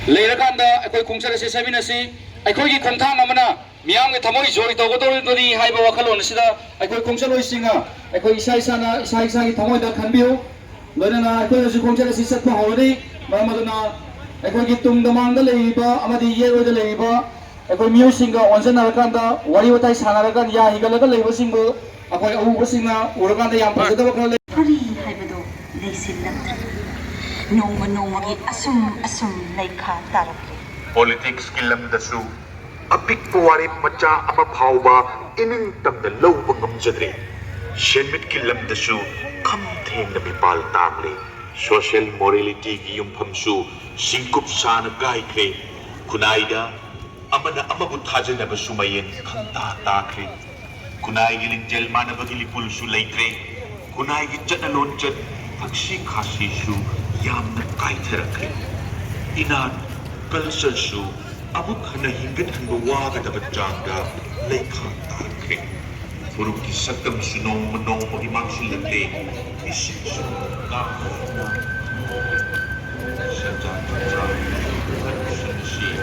लेरकांदा अखोई खोंगचत असे सेमिनसी अखोई खोंथांग अमना मियाम के थमोई जोई तोगदोरी हाइबा वखलोन सिदा अखोई खोंगचत लोइसिंगा अखोई इसा इसा की थमोई दा खनबियो लोइना अखोई असे खोंगचत असे सत्पा होरी मरमदना अखोई की तुंग दमांग लेइबा अमदी येरोद लेइबा अखोई म्यूसिंगा ओनजनरकांदा वारी वताई सानारकान या हिगलगा लेइबसिंगो अखोई अहुबसिंगा उरकांदा याम फजदबा खले हरी हाइबदो लेसिलक्त्र नोंमा नोंमा की असुम लेखा तारके Politics की लमदसु अपिक पुवारी मचा अमा फाउबा इनिंग तमद लौब ngमजद्रे शेनमित की लमदसु खम थेंग न मिपाल तामले सोशल मोरालिटी की युमफमसु सिंकुप सान गाइख्रे खुनाइदा अमना अमबु थाजनबसु मयेन खंता ताख्रे खुनाइ की लिंजल मानबगी लिपुलसु लेत्रे खुनाइ की चटलोंचत फक्षी खासीसु यामन काइथरख्रे इनान कल्चरसु अमुक हन हिंगत हनबो वागदब चांगा लेखा ताख्रे फुरुक की सतम सुनो मनो मगी मांगसिलते इसिसु का सजा सजा संशी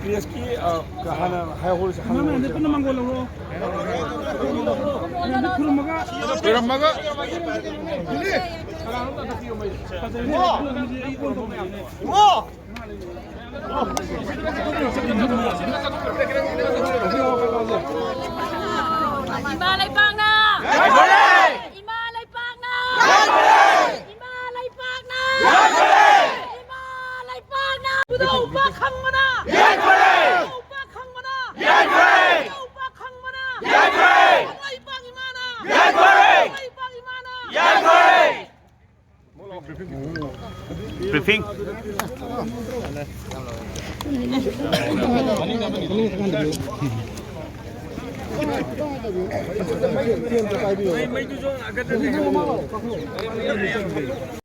प्रेस की कहना है होल से हम ने पन मंगोल रो खुरमगा ले कलानो त तकियो मै वो Imalay Pangna! Imalay Pangna! Imalay Pangna! Imalay Pangna! Upa khongna! Upa khongna! Upa khongna! Imalay Pang Imana! Imalay Pang Imana! Briefing.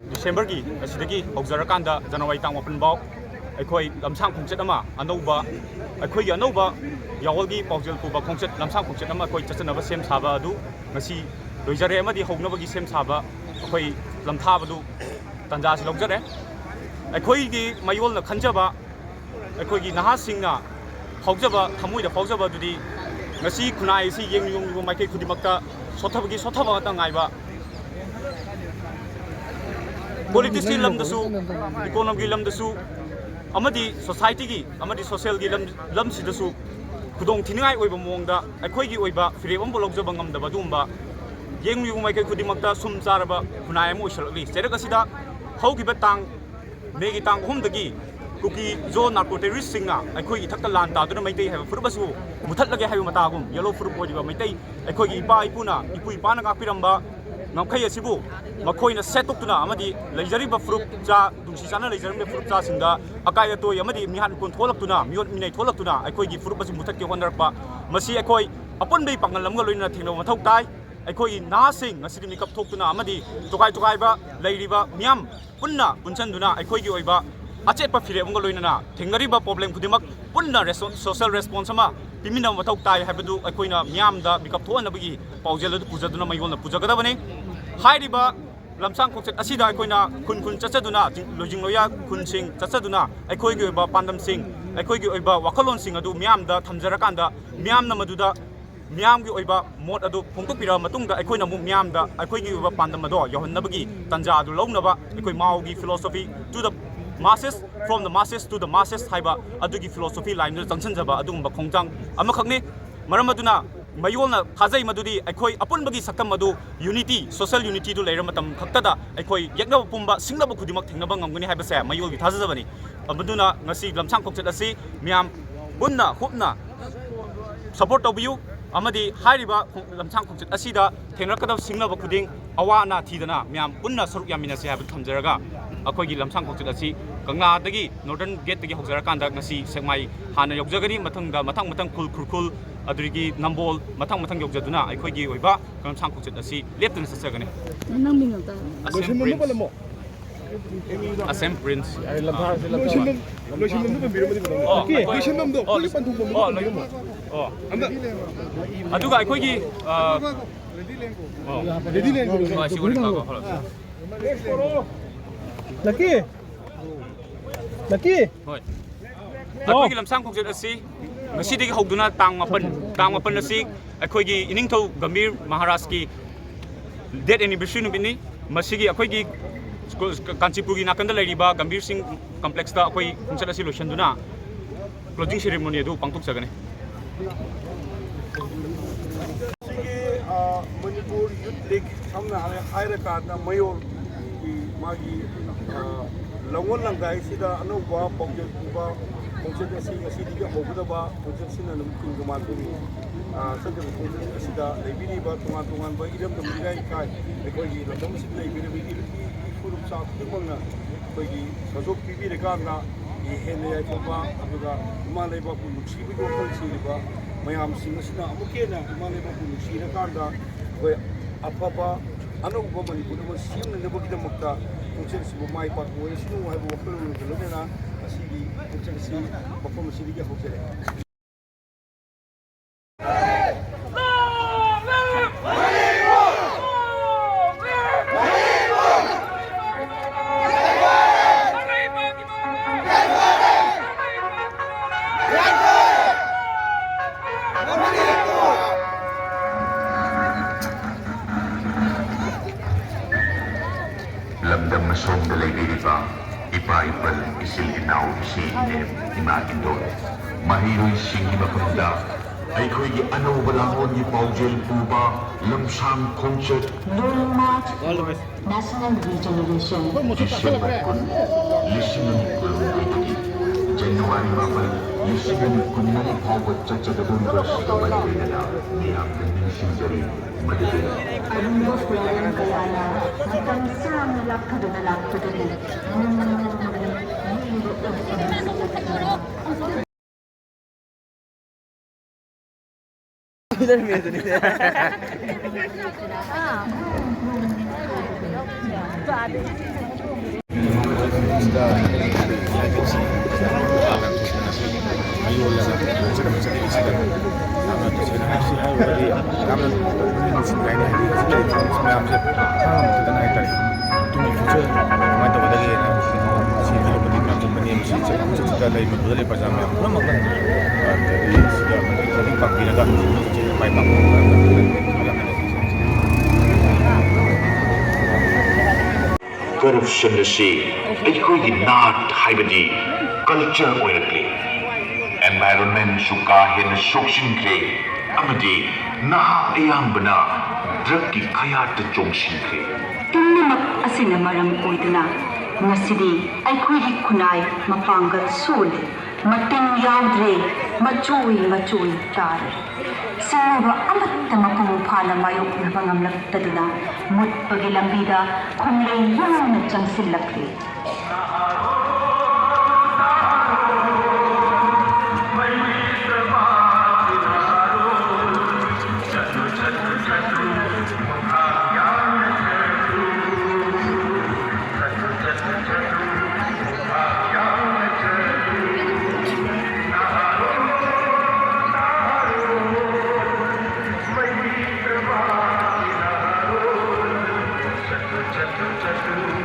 December की असिदगी हौजरकांदा जनवरी तांग मपन बाव अखोई लमसांग खोंगचत अमा अनौबा अखोई अनौबा यावलगी पाउजल पुबा खोंगचत लमसांग खोंगचत अमा अखोई चचनबा सेम साबा अदु ngasi लोइजरे अमदी हौनबगी सेम साबा अखोई लमथाबदु तंजास लौजरे अखोई की मयोल न खंजबा अखोई की नहासिंगना फाउजबा थमुइदा फाउजबा दुदी ngasi खुनाई सि येंग माइकै खुदिमक्ता सोथबगी सोथबा ता ngaइबा politics ki lam dasu economy lam dasu amadi society gi amadi social gi lam si dasu kudong thingai oiba mongda akhoi gi oiba freedom am bolok jaba ngam da badumba yeng yu mai kai khudimakta sum charaba khunai am oisalli serek asida haugi batang megi tang hum dagi kuki zo narco terrorist singa akhoi gi thakta lan ta duna mai dei ha furbasu muthat lage hayu mata gum yellow fur bojiba mai dei akhoi gi ipa ipuna ipu ipana ga piramba ngam khai asibu makhoi na setok tuna amadi leijari ba frup cha dungsi chana leijari ba frup cha singa akai to amadi mihan kun tholak tuna miot minai tholak tuna akhoi gi frup basu muthat ke honar ba masi akhoi apon bei pangal lam ga loina thingno mathau tai akhoi na sing ngasidi mikap thok tuna amadi tokai ba leiriba miam punna punchan duna akhoi gi oiba ache pa fire amga loina na thingari ba problem kudimak punna social response ma pimina mathau tai habadu akoina miam da bikap thona bagi paujel du pujaduna mayol na pujagada bane hairiba lamsang khongchat asida akoina kun chachaduna lojing loya kun sing chachaduna akoi gi ba pandam sing akoi gi oiba wakalon sing adu miam da thamjara kanda miam na maduda miam gi oiba mod adu phongtok pira matung da akoina mu miam da akoi gi oiba pandam ado yohon na bagi tanja adu lounaba akoi mau gi philosophy to the masses from the masses to the masses haiba adugi philosophy line da changchan jaba adugumba khongtang amakhakne maram aduna mayolna thajai madudi akhoi apunbagi sakam madu unity social unity du leira matam khaktada akhoi yakna pumba singnaba khudimak thengnaba ngamgani haiba se mayolgi thajabani amaduna ngasi lamsang khokchat asi miam bunna hupna support tobiyu amadi hairiba lamsang khokchat asida thengrakada singnaba khuding awana thidana miam bunna saruk yamina se haiba thamjaraga अखोगी लमसांग खोचत असि कंगलादगी northern gate तगी होजरकांदा ngasi sekmai hana yogjagani mathangda mathang khul khurkhul adrigi nambol mathang yogjaduna अखोगी ओइबा लमसांग खोचत असि leptun sasagani nang ming ta asem prince aduga अखोगी Lucky. Hoi. Akhoi gi lamsang khongchat asi ngasidagi hogduna tang mapan asi akhoi gi iningthau Gambir Maharaj ki death anniversary nubini masigi akhoi gi Kanchipur gi nakanda lairiba Gambir Singh complex da akhoi khongchat asi loshanduna closing ceremony adu pangtuk sagane Manipur Youth Leauge samna haira karna mayol ki magi Langon langgai sida anu ba pojel ba pojel asi diga hoguda ba pojel sina num tingumal tumi sada pojel sida lebini ba tungan ba idam dum digai kai ekoi ladam sida lebini bi furup sa tumanga koi sajok pibi rekarna i hene ya choba aduga imalai ba pu luksi bi ko si ba mayam sing sina amukena imalai ba pu luksi rekarda koi apapa anu ba Manipur ba sim ne ba kidamakta khongchat si mai pat wo sinu hai bo wakal lu lena asigi khongchat si bakom si diga hokere Lamdam masom dalay diripa, ipa-ipal isil inaw si ima indol. Mahiroy singi makamda, ay ko'y ano balangon ni Paujel Puba, lamsang khongchat. During March 4th, National Regeneration December 10, lisingan kulong January 8, lisingan kunmari pawat chachadabon versi kabalay na niyang naging dari madali. Arundo Kuyalan Kayana, nagkansang nalakado rin. corruption asi aikhoigi nat haibadi culture oirakli environment suka hen sokshinkre amadi naha ayambana drug ki khayat chongshinkre ꯄꯨꯝꯅꯃꯛ ꯑꯁꯤꯅ ꯃꯔꯝ ꯑꯣꯏꯗꯨꯅ ꯉꯁꯤꯗꯤ ꯑꯩꯈꯣꯏꯒꯤ ꯈꯨꯟꯅꯥꯏ ꯃꯄꯥꯡꯒꯜ ꯁꯣꯜꯂꯤ ꯃꯇꯤꯡ ꯌꯥꯎꯗ꯭ꯔꯦ ꯃꯆꯣꯏ ꯇꯥꯔꯦ ꯁꯤꯡꯅꯕ ꯑꯃꯠꯇ ꯃꯄꯨꯡ ꯐꯥꯅ ꯃꯥꯌꯣꯛꯅꯕ ꯉꯝꯂꯛꯇꯗꯨꯅ ꯃꯨꯠꯄꯒꯤ ꯂꯝꯕꯤꯗ ꯈꯣꯡꯂꯩ ꯌꯥꯎꯅ ꯆꯪꯁꯤꯜꯂꯛꯂꯤ Chatu